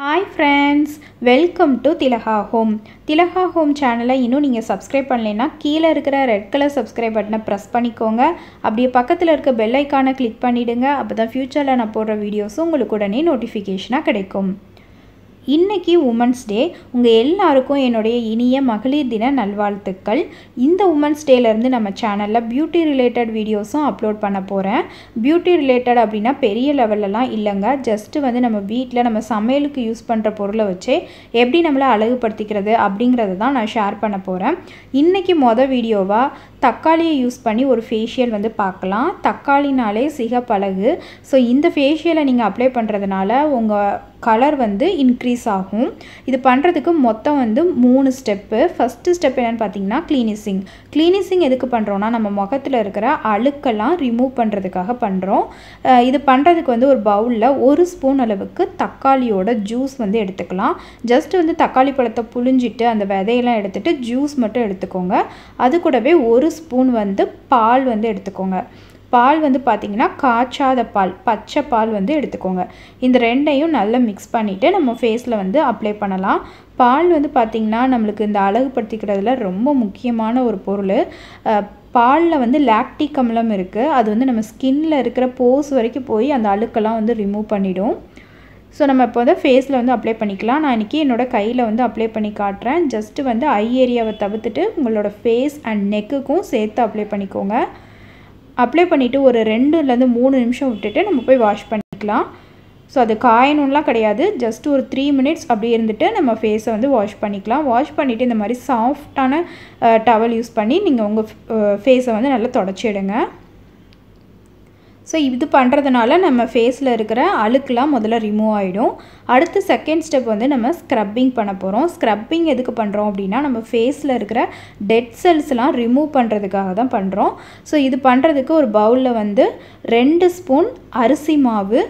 Hi friends, welcome to Tilaha Home. Tilaha Home channel இன்னும் நீங்க subscribe பண்ணலைனா கீழ இருக்கிற red color subscribe பட்டனை press பண்ணிக்கோங்க. அப்படியே பக்கத்துல இருக்க bell icon-ஐ click பண்ணிடுங்க. அப்பதான் future-ல நான் போடுற வீடியோஸ் உங்களுக்கு உடனே notification-ஆ கிடைக்கும். இன்னைக்கு உமன்ஸ் டே உங்க எல்லாருக்கும் என்னுடைய இனிய மகளிர் தின நல்வாழ்த்துக்கள். இந்த உமன்ஸ் டேல இருந்து நம்ம சேனல்ல பியூட்டி ரிலேட்டட் வீடியோஸும் அப்லோட் பண்ண போறேன். பியூட்டி ரிலேட்டட் அப்படினா பெரிய லெவல்லலாம் இல்லங்க. ஜஸ்ட் வந்து நம்ம வீட்ல நம்ம சமையலுக்கு யூஸ் பண்ற பொருளை வச்சு எப்படி நம்மள அழகுபடுத்திக்கிறது அப்படிங்கறத தான் நான் ஷேர் பண்ண போறேன். இன்னைக்கு வீடியோவா தக்காளியை யூஸ் பண்ணி ஒரு ஃபேஷியல் வந்து பார்க்கலாம். தக்காளினாலே சிகப்பழகு. ஸோ இந்த ஃபேஷியலை நீங்கள் அப்ளை பண்ணுறதுனால உங்கள் கலர் வந்து இன்க்ரீஸ் ஆகும். இது பண்ணுறதுக்கு மொத்தம் வந்து 3 ஸ்டெப்பு. ஃபஸ்ட்டு ஸ்டெப் என்னென்னு பார்த்தீங்கன்னா க்ளீனிசிங். க்ளீனிசிங் எதுக்கு பண்ணுறோன்னா நம்ம முகத்தில் இருக்கிற அழுக்கெல்லாம் ரிமூவ் பண்ணுறதுக்காக பண்ணுறோம். இது பண்ணுறதுக்கு வந்து ஒரு பவுலில் 1 ஸ்பூன் அளவுக்கு தக்காளியோட ஜூஸ் வந்து எடுத்துக்கலாம். ஜஸ்ட் வந்து தக்காளி பழத்தை புழிஞ்சிட்டு அந்த விதையெல்லாம் எடுத்துகிட்டு ஜூஸ் மட்டும் எடுத்துக்கோங்க. அது கூடவே 1 ஸ்பூன் வந்து பால் வந்து எடுத்துக்கோங்க. பால் வந்து பார்த்திங்கன்னா காய்ச்சாத பால், பச்சை பால் வந்து எடுத்துக்கோங்க. இந்த ரெண்டையும் நல்லா மிக்ஸ் பண்ணிவிட்டு நம்ம ஃபேஸில் வந்து அப்ளை பண்ணலாம். பால் வந்து பார்த்திங்கன்னா நம்மளுக்கு இந்த அழகுபடுத்திக்கிறதுல ரொம்ப முக்கியமான ஒரு பொருள். பாலில் வந்து லாக்டிக் அமிலம் இருக்குது. அது வந்து நம்ம ஸ்கின்னில் இருக்கிற போஸ் வரைக்கும் போய் அந்த அழுக்கெல்லாம் வந்து ரிமூவ் பண்ணிடும். ஸோ நம்ம இப்போ வந்து ஃபேஸில் வந்து அப்ளை பண்ணிக்கலாம். நான் இன்றைக்கி என்னோடய கையில் வந்து அப்ளை பண்ணி காட்டுறேன். ஜஸ்ட்டு வந்து ஐ ஏரியாவை தவிர்த்துட்டு உங்களோட ஃபேஸ் அண்ட் நெக்குக்கும் சேர்த்து அப்ளை பண்ணிக்கோங்க. அப்ளை பண்ணிவிட்டு ஒரு 2லேருந்து 3 நிமிஷம் விட்டுட்டு நம்ம போய் வாஷ் பண்ணிக்கலாம். ஸோ அது காயணும்லாம் கிடையாது. ஜஸ்ட் ஒரு 3 மினிட்ஸ் அப்படி இருந்துட்டு நம்ம ஃபேஸை வந்து வாஷ் பண்ணிக்கலாம். வாஷ் பண்ணிவிட்டு இந்த மாதிரி சாஃப்டான டவல் யூஸ் பண்ணி நீங்கள் உங்கள் ஃபேஸை வந்து நல்லா தொடச்சிடுங்க. ஸோ இது பண்ணுறதுனால நம்ம ஃபேஸில் இருக்கிற அழுக்கெலாம் முதல்ல ரிமூவ் ஆகிடும். அடுத்து செகண்ட் ஸ்டெப் வந்து நம்ம ஸ்க்ரப்பிங் பண்ண போகிறோம். ஸ்க்ரப்பிங் எதுக்கு பண்ணுறோம் அப்படின்னா நம்ம ஃபேஸில் இருக்கிற டெட் செல்ஸ்லாம் ரிமூவ் பண்ணுறதுக்காக தான் பண்ணுறோம். ஸோ இது பண்ணுறதுக்கு ஒரு பவுலில் வந்து 2 ஸ்பூன் அரிசி மாவு,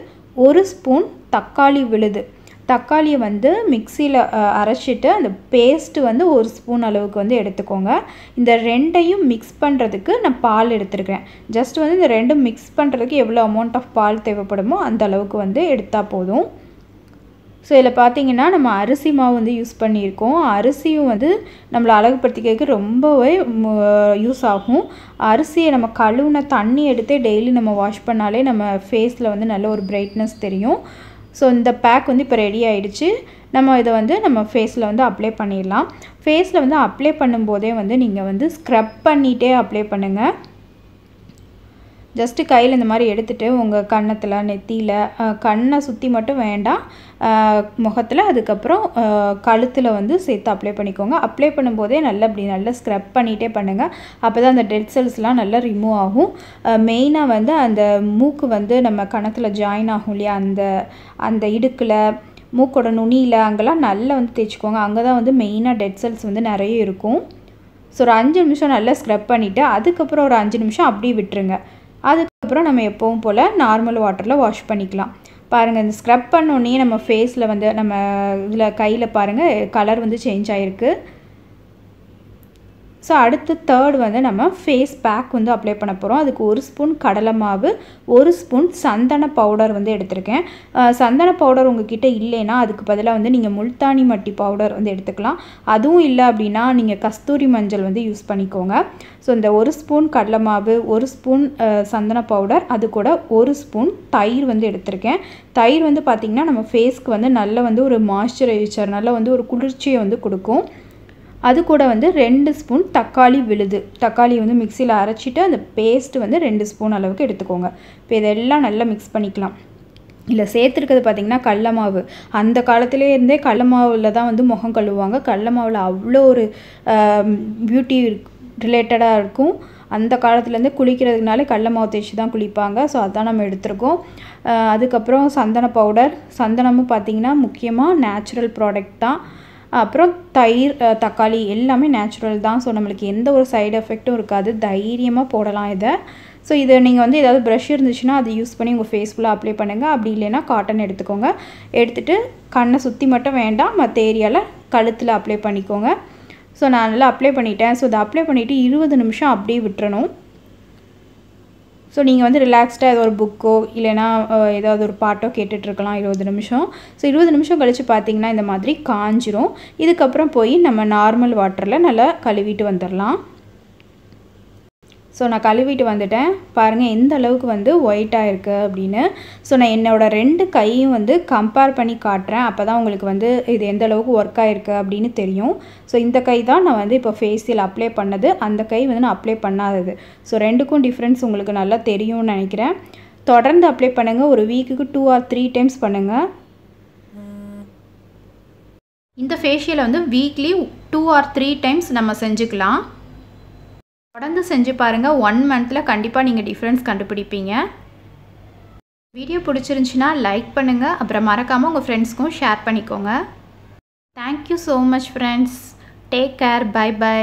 1 ஸ்பூன் தக்காளி விழுது. தக்காளியை வந்து மிக்சியில் அரைச்சிட்டு அந்த பேஸ்ட்டு வந்து 1 ஸ்பூன் அளவுக்கு வந்து எடுத்துக்கோங்க. இந்த ரெண்டையும் மிக்ஸ் பண்ணுறதுக்கு நான் பால் எடுத்துருக்கேன். ஜஸ்ட் வந்து இந்த ரெண்டும் மிக்ஸ் பண்ணுறதுக்கு எவ்வளோ அமௌண்ட் ஆஃப் பால் தேவைப்படுமோ அந்த அளவுக்கு வந்து எடுத்தால் போதும். ஸோ இதில் பார்த்தீங்கன்னா நம்ம அரிசி மாவு வந்து யூஸ் பண்ணியிருக்கோம். அரிசியும் வந்து நம்மளை அழகுபடுத்திக்கிறதுக்கு ரொம்பவே யூஸ் ஆகும். அரிசியை நம்ம கழுவுன தண்ணி எடுத்து டெய்லி நம்ம வாஷ் பண்ணாலே நம்ம ஃபேஸில் வந்து நல்ல ஒரு பிரைட்னஸ் தெரியும். ஸோ இந்த பேக் வந்து இப்போ ரெடி ஆகிடுச்சு. நம்ம இதை வந்து நம்ம ஃபேஸில் வந்து அப்ளை பண்ணிடலாம். ஃபேஸில் வந்து அப்ளை பண்ணும்போதே வந்து நீங்கள் வந்து ஸ்க்ரப் பண்ணிகிட்டே அப்ளை பண்ணுங்கள். ஜஸ்ட்டு கையில் இந்த மாதிரி எடுத்துகிட்டு உங்கள் கன்னத்தில், நெத்தியில், கண்ணை சுற்றி மட்டும் வேண்டாம், முகத்தில், அதுக்கப்புறம் கழுத்தில் வந்து சேர்த்து அப்ளை பண்ணிக்கோங்க. அப்ளை பண்ணும்போதே நல்லா நல்லா ஸ்க்ரப் பண்ணிகிட்டே பண்ணுங்கள். அப்போ தான் அந்த டெட் செல்ஸ்லாம் நல்லா ரிமூவ் ஆகும். மெயினாக வந்து அந்த மூக்கு வந்து நம்ம கன்னத்தில் ஜாயின் ஆகும் இல்லையா, அந்த இடுக்கில், மூக்கோட நுனியில் அங்கெல்லாம் நல்லா வந்து தேய்ச்சிக்கோங்க. அங்கே தான் வந்து மெயினாக டெட் செல்ஸ் வந்து நிறைய இருக்கும். ஸோ ஒரு 5 நிமிஷம் நல்லா ஸ்க்ரப் பண்ணிவிட்டு அதுக்கப்புறம் ஒரு 5 நிமிஷம் அப்படியே விட்டுருங்க. அதுக்கப்புறம் நம்ம எப்பவும் போல் நார்மல் வாட்டரில் வாஷ் பண்ணிக்கலாம். பாருங்கள், இந்த ஸ்க்ரப் பண்ணோன்னே நம்ம ஃபேஸில் வந்து நம்ம இதில் கையில் பாருங்கள் கலர் வந்து சேஞ்ச் ஆகிருக்கு. ஸோ அடுத்து தேர்ட் வந்து நம்ம ஃபேஸ் பேக் வந்து அப்ளை பண்ண போகிறோம். அதுக்கு 1 ஸ்பூன் கடலை மாவு, 1 ஸ்பூன் சந்தன பவுடர் வந்து எடுத்திருக்கேன். சந்தன பவுடர் உங்ககிட்ட இல்லைன்னா அதுக்கு பதிலாக வந்து நீங்கள் முல்தானி மட்டி பவுடர் வந்து எடுத்துக்கலாம். அதுவும் இல்லை அப்படின்னா நீங்கள் கஸ்தூரி மஞ்சள் வந்து யூஸ் பண்ணிக்கோங்க. ஸோ இந்த 1 ஸ்பூன் கடலை மாவு, 1 ஸ்பூன் சந்தன பவுடர், அது கூட 1 ஸ்பூன் தயிர் வந்து எடுத்திருக்கேன். தயிர் வந்து பார்த்திங்கன்னா நம்ம ஃபேஸ்க்கு வந்து நல்ல வந்து ஒரு மாய்ஸ்சரைசர், நல்ல வந்து ஒரு குளிர்ச்சியை வந்து கொடுக்கும். அது கூட வந்து 2 ஸ்பூன் தக்காளி விழுது. தக்காளியை வந்து மிக்சியில் அரைச்சிட்டு அந்த பேஸ்ட்டு வந்து 2 ஸ்பூன் அளவுக்கு எடுத்துக்கோங்க. இப்போ இதெல்லாம் நல்லா மிக்ஸ் பண்ணிக்கலாம். இல்லை சேர்த்துருக்கிறது பார்த்திங்கன்னா கடல மாவு. அந்த காலத்திலே இருந்தே கடல மாவில் தான் வந்து முகம் கழுவுவாங்க. கடல மாவில் அவ்வளோ ஒரு பியூட்டி ரிலேட்டடாக இருக்கும். அந்த காலத்துலேருந்து குளிக்கிறதுனாலே கடல மாவு தேய்ச்சி தான் குளிப்பாங்க. ஸோ அதுதான் நம்ம எடுத்துருக்கோம். அதுக்கப்புறம் சந்தன பவுடர். சந்தனமும் பார்த்திங்கன்னா முக்கியமாக நேச்சுரல் ப்ராடக்ட் தான். அப்புறம் தயிர், தக்காளி எல்லாமே நேச்சுரல் தான். ஸோ நம்மளுக்கு எந்த ஒரு சைடு எஃபெக்ட்டும் இருக்காது. தைரியமாக போடலாம் இதை. ஸோ இதை நீங்கள் வந்து ஏதாவது ப்ரஷ் இருந்துச்சுன்னா அதை யூஸ் பண்ணி உங்கள் ஃபேஸ் ஃபுல்லாக அப்ளை பண்ணுங்கள். அப்படி இல்லைன்னா காட்டன் எடுத்துக்கோங்க. எடுத்துகிட்டு கண்ணை சுற்றி மட்டும் வேண்டாம், மற்ற ஏரியாவில் கழுத்தில் அப்ளை பண்ணிக்கோங்க. ஸோ நான் நல்லா அப்ளை பண்ணிட்டேன். ஸோ இதை அப்ளை பண்ணிவிட்டு 20 நிமிஷம் அப்படியே விட்டுறணும். ஸோ நீங்கள் வந்து ரிலாக்ஸ்டாக ஏதோ ஒரு புக்கோ இல்லைனா ஏதாவது ஒரு பாட்டோ கேட்டுட்ருக்கலாம் 20 நிமிஷம். ஸோ 20 நிமிஷம் கழித்து பார்த்திங்கன்னா இந்த மாதிரி காஞ்சிரும். இதுக்கப்புறம் போய் நம்ம நார்மல் வாட்டரில் நல்லா கழுவிட்டு வந்துடலாம். ஸோ நான் கழுவிட்டு வந்துட்டேன். பாருங்கள் எந்த அளவுக்கு வந்து ஒயிட்டாக இருக்குது அப்படின்னு. ஸோ நான் என்னோடய 2 கையும் வந்து கம்பேர் பண்ணி காட்டுறேன். அப்போ தான் உங்களுக்கு வந்து இது எந்த அளவுக்கு ஒர்க் ஆகிருக்கு அப்படின்னு தெரியும். ஸோ இந்த கை தான் நான் வந்து இப்போ ஃபேஸில் அப்ளை பண்ணது, அந்த கை வந்து நான் அப்ளை பண்ணாதது. ஸோ 2க்கும் டிஃப்ரென்ஸ் உங்களுக்கு நல்லா தெரியும்னு நினைக்கிறேன். தொடர்ந்து அப்ளை பண்ணுங்கள். ஒரு வீக்குக்கு 2 or 3 டைம்ஸ் பண்ணுங்கள். இந்த ஃபேஷியலை வந்து வீக்லி 2 or 3 டைம்ஸ் நம்ம செஞ்சுக்கலாம். தொடர்ந்து செஞ்சு பாருங்கள். 1 மந்தில் கண்டிப்பாக நீங்கள் டிஃப்ரென்ஸ் கண்டுபிடிப்பீங்க. வீடியோ பிடிச்சிருந்துச்சின்னா லைக் பண்ணுங்கள். அப்புறம் மறக்காமல் உங்கள் ஃப்ரெண்ட்ஸ்க்கும் ஷேர் பண்ணிக்கோங்க. Thank you so much friends. Take care. Bye by.